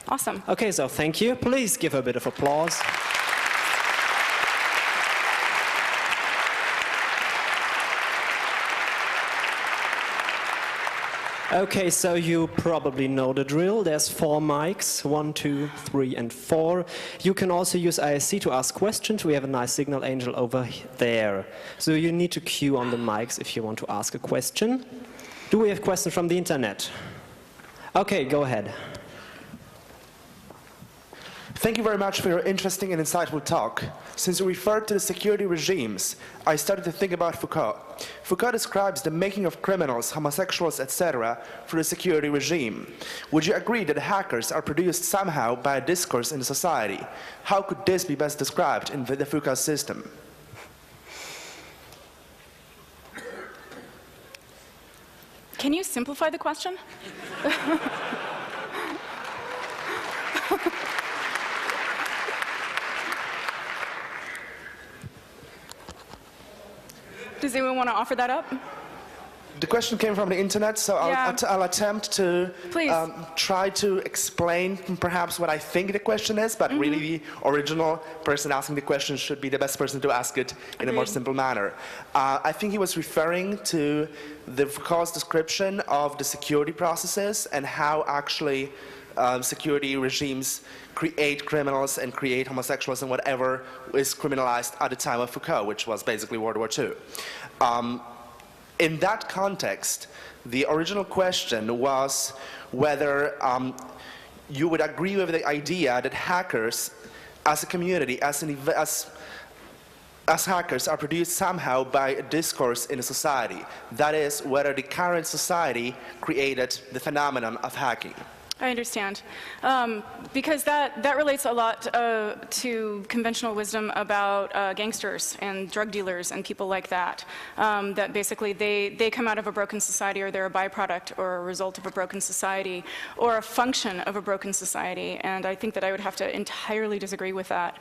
Awesome. Okay, so thank you. Please give her a bit of applause. Okay, so you probably know the drill. There's 4 mics, 1, 2, 3, and 4. You can also use ISC to ask questions. We have a nice signal angel over there. So you need to queue on the mics if you want to ask a question. Do we have questions from the internet? Okay, go ahead. Thank you very much for your interesting and insightful talk. Since you referred to the security regimes, I started to think about Foucault. Foucault describes the making of criminals, homosexuals, etc. through the security regime. Would you agree that hackers are produced somehow by a discourse in the society? How could this be best described in the Foucault system? Can you simplify the question? Does anyone want to offer that up? The question came from the internet, so I'll attempt to try to explain perhaps what I think the question is, but really the original person asking the question should be the best person to ask it in a more simple manner. I think he was referring to the Foucault's description of the security processes and how actually security regimes create criminals and create homosexuals and whatever is criminalized at the time of Foucault, which was basically World War II. In that context, the original question was whether you would agree with the idea that hackers, as a community, as hackers, are produced somehow by a discourse in a society. That is, whether the current society created the phenomenon of hacking. I understand. Because that relates a lot to conventional wisdom about gangsters and drug dealers and people like that. That basically they come out of a broken society, or they're a byproduct or a result of a broken society, or a function of a broken society. And I think that I would have to entirely disagree with that.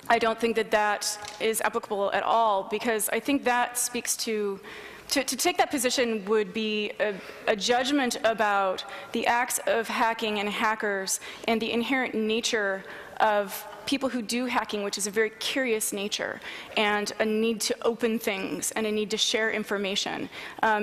I don't think that that is applicable at all, because I think that speaks to take that position would be a judgment about the acts of hacking and hackers and the inherent nature of people who do hacking, which is a very curious nature, and a need to open things and a need to share information,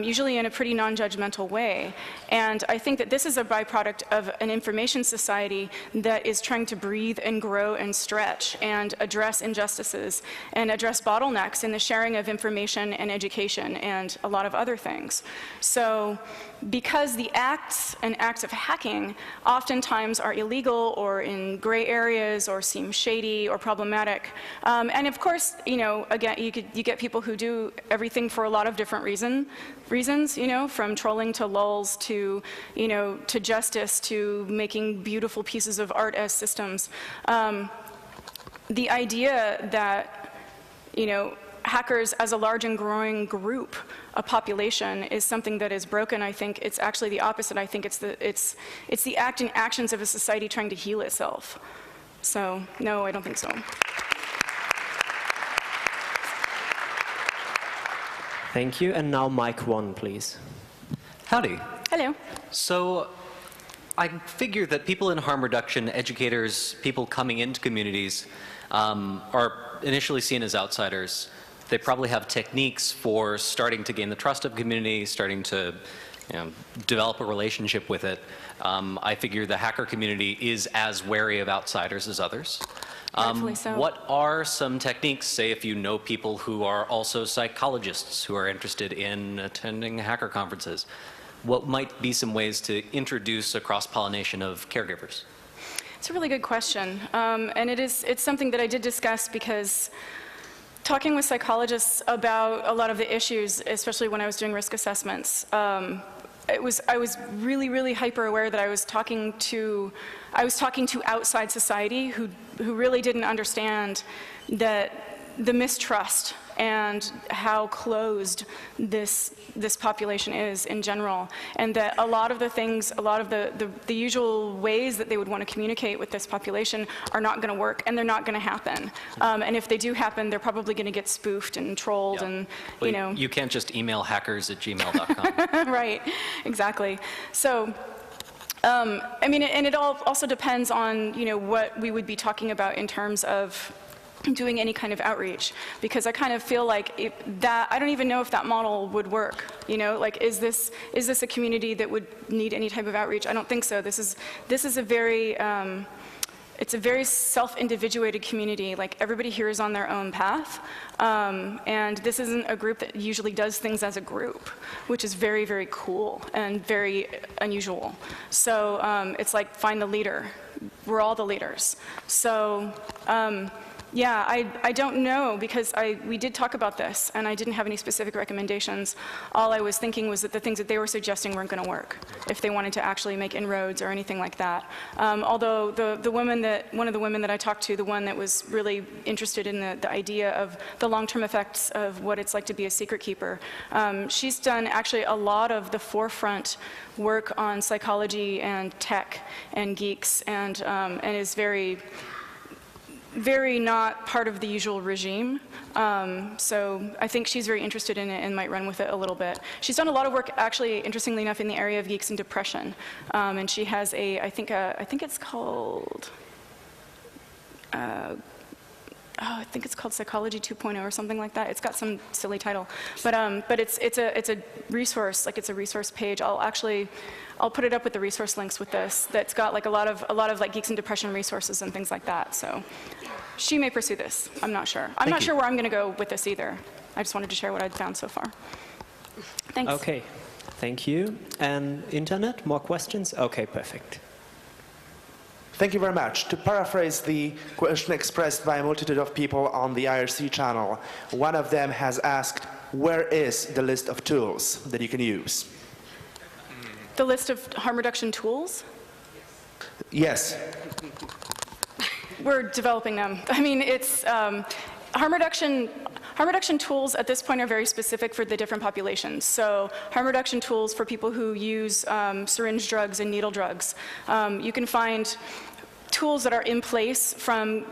usually in a pretty non-judgmental way. And I think that this is a byproduct of an information society that is trying to breathe and grow and stretch and address injustices and address bottlenecks in the sharing of information and education and a lot of other things. So because the acts and acts of hacking oftentimes are illegal or in gray areas or seem shady or problematic, and of course, you know, again, you get people who do everything for a lot of different reasons, you know, from trolling to lulz to, you know, to justice to making beautiful pieces of art as systems. The idea that, you know, hackers as a large and growing group, a population, is something that is broken. I think it's actually the opposite. I think it's the act and actions of a society trying to heal itself. So, no, I don't think so. Thank you. And now mic 1, please. Howdy. Hello. So I figure that people in harm reduction, educators, people coming into communities, are initially seen as outsiders. They probably have techniques for starting to gain the trust of community, starting to, you know, develop a relationship with it. I figure the hacker community is as wary of outsiders as others. Rightfully so. What are some techniques, say if you know people who are also psychologists who are interested in attending hacker conferences, what might be some ways to introduce a cross-pollination of caregivers? It's a really good question. And it's something that I did discuss, because talking with psychologists about a lot of the issues, especially when I was doing risk assessments, I was really, really hyper aware that I was talking to outside society who really didn't understand that the mistrust and how closed this population is in general, and that a lot of the things, a lot of the usual ways that they would want to communicate with this population are not going to work, and they're not going to happen. And if they do happen, they're probably going to get spoofed and trolled, and well, you know. You can't just email hackers@gmail.com. Right, exactly. So. I mean, and it also depends on, you know, what we would be talking about in terms of doing any kind of outreach, because I kind of feel like I don't even know if that model would work. You know, like, is this a community that would need any type of outreach? I don't think so. This is a very it's a very self-individuated community. Like, everybody here is on their own path, and this isn't a group that usually does things as a group, which is very, very cool and very unusual. So it's like, find the leader. We're all the leaders. So. Yeah, I don't know, because we did talk about this, and I didn't have any specific recommendations. All I was thinking was that the things that they were suggesting weren't going to work if they wanted to actually make inroads or anything like that. Although one of the women that I talked to, the one that was really interested in the idea of the long-term effects of what it's like to be a secret keeper, she's done actually a lot of the forefront work on psychology and tech and geeks, and is very not part of the usual regime. So I think she's very interested in it and might run with it a little bit. She's done a lot of work, actually, interestingly enough, in the area of geeks and depression. And she has I think it's called, I think it's called Psychology 2.0 or something like that. It's got some silly title, but it's a resource, like, it's a resource page. I'll put it up with the resource links with this. That's got like a lot of like geeks and depression resources and things like that. So she may pursue this. I'm not sure. I'm not sure where I'm going to go with this either. I just wanted to share what I'd found so far. Thanks. Okay, thank you. And internet, more questions? Okay, perfect. Thank you very much. To paraphrase the question expressed by a multitude of people on the IRC channel, one of them has asked, where is the list of tools that you can use? The list of harm reduction tools? Yes. We're developing them. I mean, it's harm reduction tools at this point are very specific for the different populations. So harm reduction tools for people who use syringe drugs and needle drugs. You can find tools that are in place from,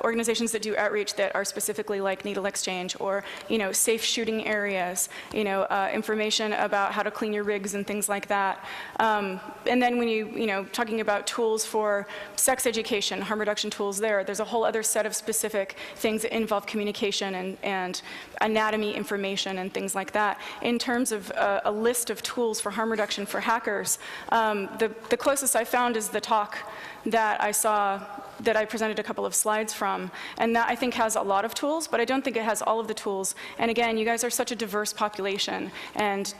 organizations that do outreach that are specifically like needle exchange or, safe shooting areas, information about how to clean your rigs and things like that. And then when talking about tools for sex education, harm reduction tools there's a whole other set of specific things that involve communication and anatomy information and things like that. In terms of a list of tools for harm reduction for hackers, the closest I found is the talk that I saw, that I presented a couple of slides from, and that I think has a lot of tools, but I don't think it has all of the tools. And again, you guys are such a diverse population, and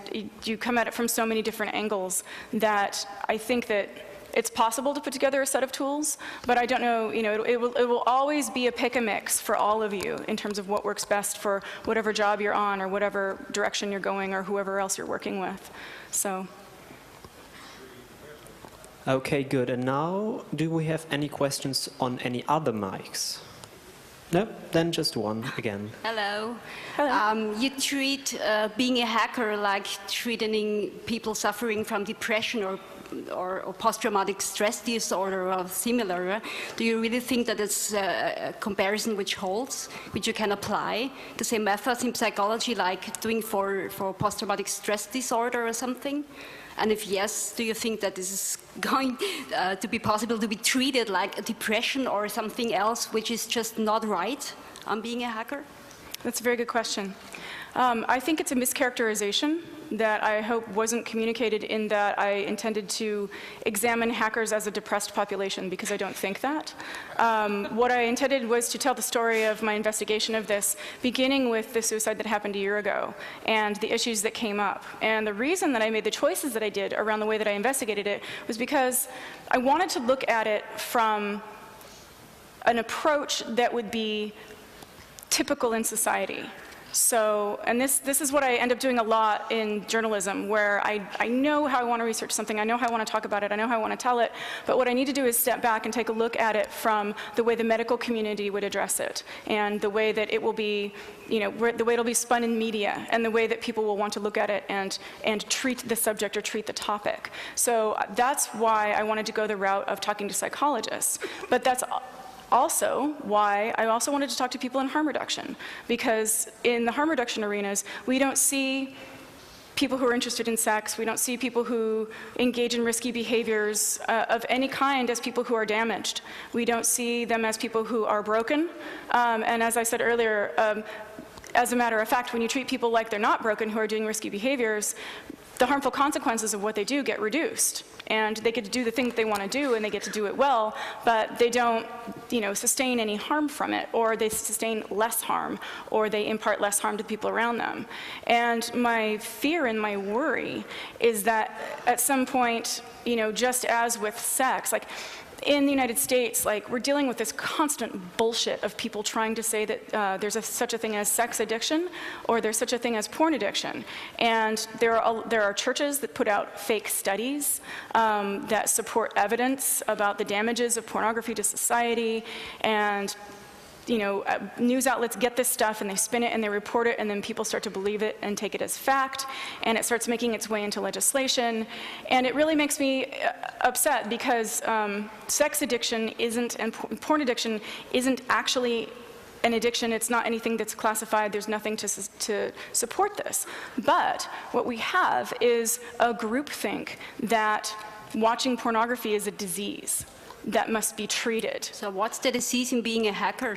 you come at it from so many different angles that I think that it's possible to put together a set of tools, but I don't know, it will always be a pick and mix for all of you in terms of what works best for whatever job you're on or whatever direction you're going or whoever else you're working with. So. Okay, good. And now, do we have any questions on any other mics? No? Then just one again. Hello. Hello. You treat being a hacker like treating people suffering from depression or post-traumatic stress disorder or similar. Do you really think that it's a comparison which holds, which you can apply the same methods in psychology like doing for post-traumatic stress disorder or something? And if yes, do you think that this is going to be possible to be treated like a depression or something else which is just not right on being a hacker? That's a very good question. I think it's a mischaracterization that I hope wasn't communicated in that I intended to examine hackers as a depressed population, because I don't think that. What I intended was to tell the story of my investigation of this, beginning with the suicide that happened a year ago and the issues that came up. And the reason that I made the choices that I did around the way that I investigated it was because I wanted to look at it from an approach that would be typical in society. So, and this is what I end up doing a lot in journalism, where I know how I want to research something, I know how I want to talk about it, I know how I want to tell it, but what I need to do is step back and take a look at it from the way the medical community would address it, and the way that it will be, the way it'll be spun in media, and the way that people will want to look at it and treat the subject or treat the topic. So that's why I wanted to go the route of talking to psychologists. But that's also why I also wanted to talk to people in harm reduction, because in the harm reduction arenas, we don't see people who are interested in sex, we don't see people who engage in risky behaviors of any kind as people who are damaged. We don't see them as people who are broken. And as I said earlier, as a matter of fact, when you treat people like they're not broken who are doing risky behaviors, the harmful consequences of what they do get reduced. And they get to do the thing that they want to do, and they get to do it well, but they don't, sustain any harm from it, or they sustain less harm, or they impart less harm to people around them. And my fear and my worry is that at some point, just as with sex, like, in the United States, we're dealing with this constant bullshit of people trying to say that there's such a thing as sex addiction, or there's such a thing as porn addiction. And there are churches that put out fake studies that support evidence about the damages of pornography to society, and news outlets get this stuff and they spin it and they report it, and then people start to believe it and take it as fact, and it starts making its way into legislation. And it really makes me upset, because sex addiction isn't, and porn addiction isn't actually an addiction. It's not anything that's classified. There's nothing to support this. But what we have is a groupthink that watching pornography is a disease that must be treated. So what's the disease in being a hacker?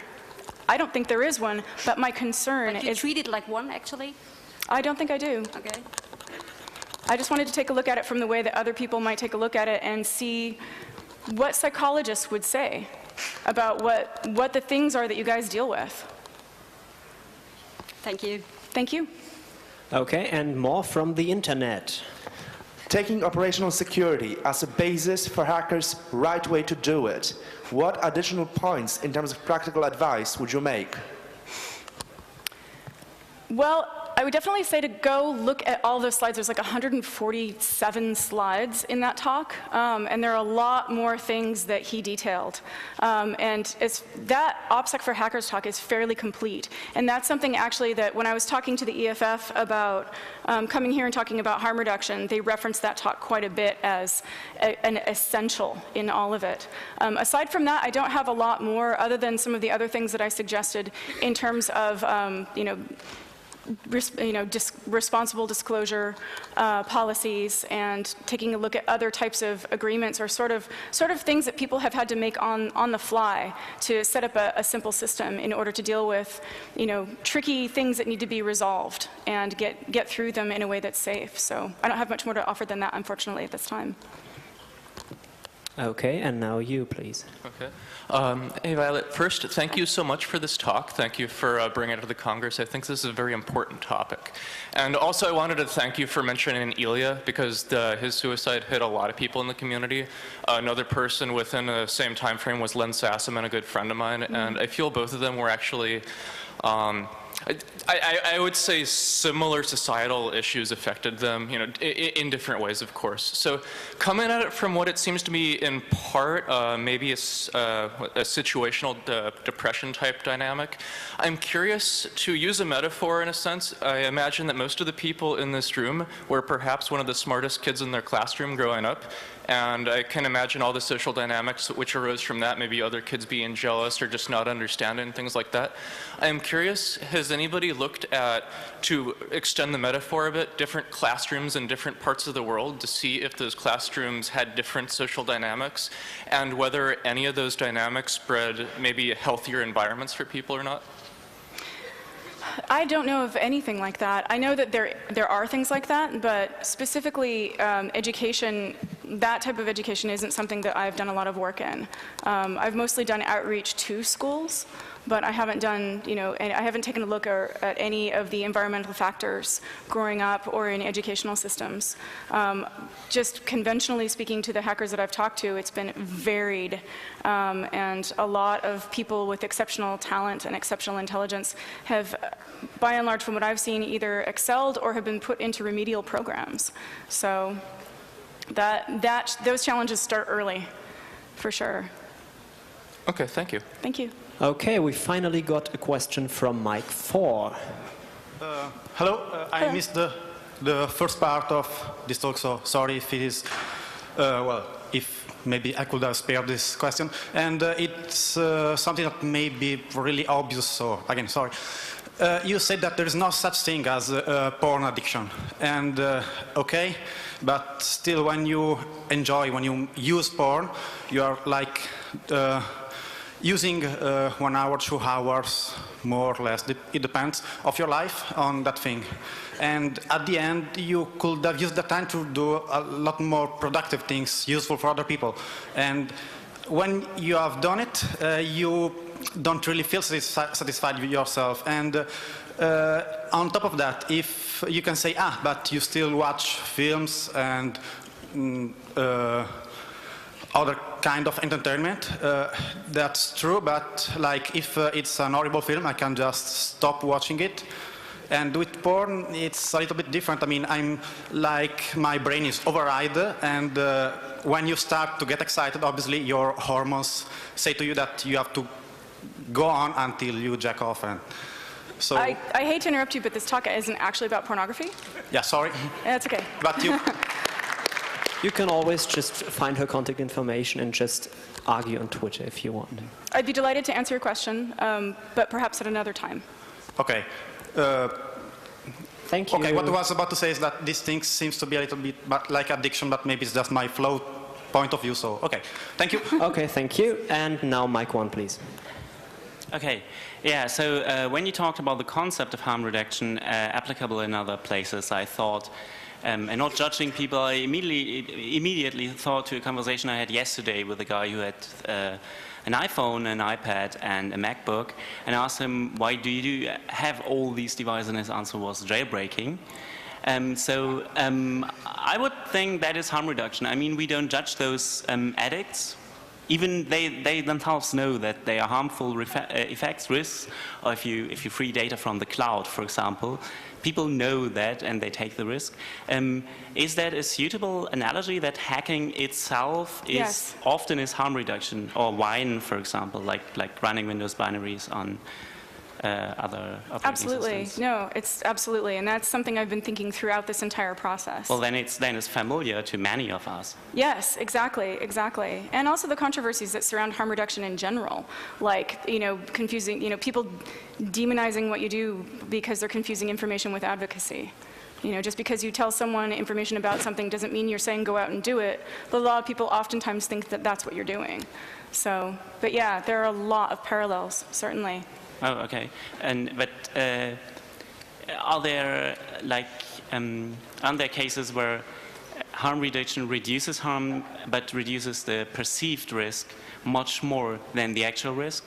I don't think there is one, but my concern is... You treat it like one, actually? I don't think I do. Okay. I just wanted to take a look at it from the way that other people might take a look at it and see what psychologists would say about what the things are that you guys deal with. Thank you. Thank you. Okay, and more from the internet. Taking operational security as a basis for hackers' right way to do it, what additional points in terms of practical advice would you make? Well, I would definitely say to go look at all those slides. There's like 147 slides in that talk, and there are a lot more things that he detailed. And that OPSEC for Hackers talk is fairly complete. And that's something actually that when I was talking to the EFF about coming here and talking about harm reduction, they referenced that talk quite a bit as an essential in all of it. Aside from that, I don't have a lot more other than some of the other things that I suggested in terms of, responsible disclosure policies and taking a look at other types of agreements or sort of things that people have had to make on the fly to set up a simple system in order to deal with, tricky things that need to be resolved and get through them in a way that's safe. So I don't have much more to offer than that, unfortunately, at this time. Okay, and now you, please. Okay. Hey, Violet, first, thank you so much for this talk. Thank you for bringing it to the Congress. I think this is a very important topic. And also, I wanted to thank you for mentioning Ilya, because his suicide hit a lot of people in the community. Another person within the same time frame was Len Sassaman, a good friend of mine, and I feel both of them were actually I would say similar societal issues affected them, in different ways, of course. So coming at it from what it seems to be in part maybe a situational depression type dynamic, I'm curious to use a metaphor in a sense. I imagine that most of the people in this room were perhaps one of the smartest kids in their classroom growing up. And I can imagine all the social dynamics which arose from that, maybe other kids being jealous or just not understanding, things like that. I am curious, has anybody looked at, to extend the metaphor a bit, different classrooms in different parts of the world to see if those classrooms had different social dynamics and whether any of those dynamics bred maybe healthier environments for people or not? I don't know of anything like that. I know that there are things like that, but specifically education, that type of education isn't something that I've done a lot of work in. I've mostly done outreach to schools, but I haven't done, and I haven't taken a look at any of the environmental factors growing up or in educational systems. Just conventionally speaking to the hackers that I've talked to, it's been varied, and a lot of people with exceptional talent and exceptional intelligence have, by and large, from what I've seen, either excelled or have been put into remedial programs. So those challenges start early, for sure. Okay, thank you. Thank you. Okay, we finally got a question from Mike 4. Hello, I missed the first part of this talk, so sorry if it is, if maybe I could have spared this question. And it's something that may be really obvious, so again, sorry. You said that there is no such thing as porn addiction. And okay, but still when you use porn, you are like using 1 hour, 2 hours, more or less, it depends, of your life on that thing. And at the end, you could have used the time to do a lot more productive things, useful for other people. And when you have done it, you don't really feel satisfied with yourself. And on top of that, if you can say, but you still watch films and other kind of entertainment, that's true, but like if it's an horrible film, I can just stop watching it. And with porn, it's a little bit different. I mean, I'm like, my brain is override, and when you start to get excited, obviously your hormones say to you that you have to go on until you jack off. And so I hate to interrupt you, but this talk isn't actually about pornography. Yeah, sorry. That's okay. But you... You can always just find her contact information and just argue on Twitter if you want. I'd be delighted to answer your question, but perhaps at another time. Okay. Thank you. Okay, what I was about to say is that this thing seems to be a little bit like addiction, but maybe it's just my flow point of view, so okay. Thank you. Okay, thank you. And now Mike 1, please. Okay, yeah, so when you talked about the concept of harm reduction applicable in other places, I thought, and not judging people, I immediately thought to a conversation I had yesterday with a guy who had an iPhone, an iPad, and a MacBook, and I asked him, why do you have all these devices? And his answer was jailbreaking. I would think that is harm reduction. I mean, we don't judge those addicts even they themselves know that they are harmful effects, risks, or if you free data from the cloud, for example, people know that and they take the risk. Is that a suitable analogy that hacking itself is Yes. often is harm reduction, or Wine, for example, like running Windows binaries on other operating Absolutely. systems? No, it's absolutely. And that's something I've been thinking throughout this entire process. Well, then it's familiar to many of us. Yes, exactly, exactly. And also the controversies that surround harm reduction in general, like, confusing, people demonizing what you do because they're confusing information with advocacy. Just because you tell someone information about something doesn't mean you're saying go out and do it. But a lot of people oftentimes think that that's what you're doing. So, but yeah, there are a lot of parallels, certainly. Oh, okay. But are there aren't there cases where harm reduction reduces harm, but reduces the perceived risk much more than the actual risk?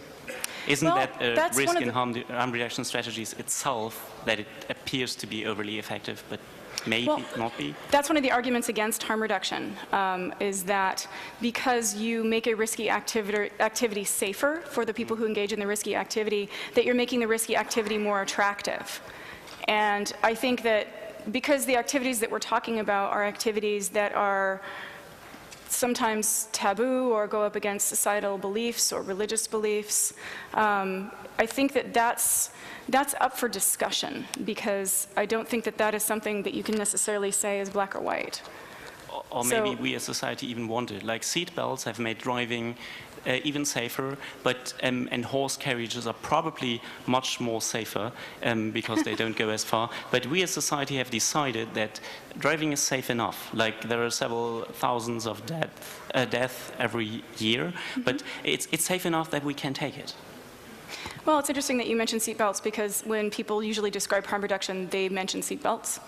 Isn't Well, that a that's risk one of in the- harm reduction strategies itself, that it appears to be overly effective, but maybe Well, not be? That's one of the arguments against harm reduction, is that because you make a risky activity safer for the people who engage in the risky activity, that you're making the risky activity more attractive. And I think that because the activities that we're talking about are activities that are sometimes taboo or go up against societal beliefs or religious beliefs, I think that that's up for discussion, because I don't think that that is something that you can necessarily say is black or white. Or So- maybe we as society even want it. Like seat belts have made driving even safer, but and horse carriages are probably much more safer because they don't go as far. But we as society have decided that driving is safe enough. Like there are several thousands of death every year, but it's safe enough that we can take it. Well, it's interesting that you mentioned seatbelts, because when people usually describe harm reduction, they mention seatbelts.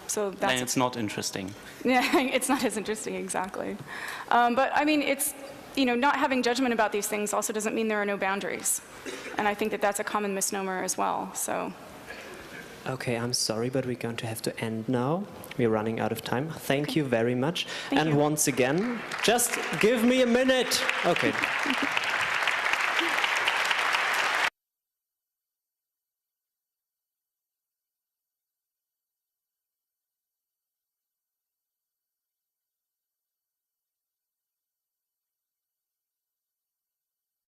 So Then that's it's not interesting. yeah, it's not as interesting, exactly. But I mean, it's not having judgment about these things also doesn't mean there are no boundaries, and I think that that's a common misnomer as well. So. Okay, I'm sorry, but we're going to have to end now. We're running out of time. Thank you very much. Thank and you. once again, just give me a minute. Okay.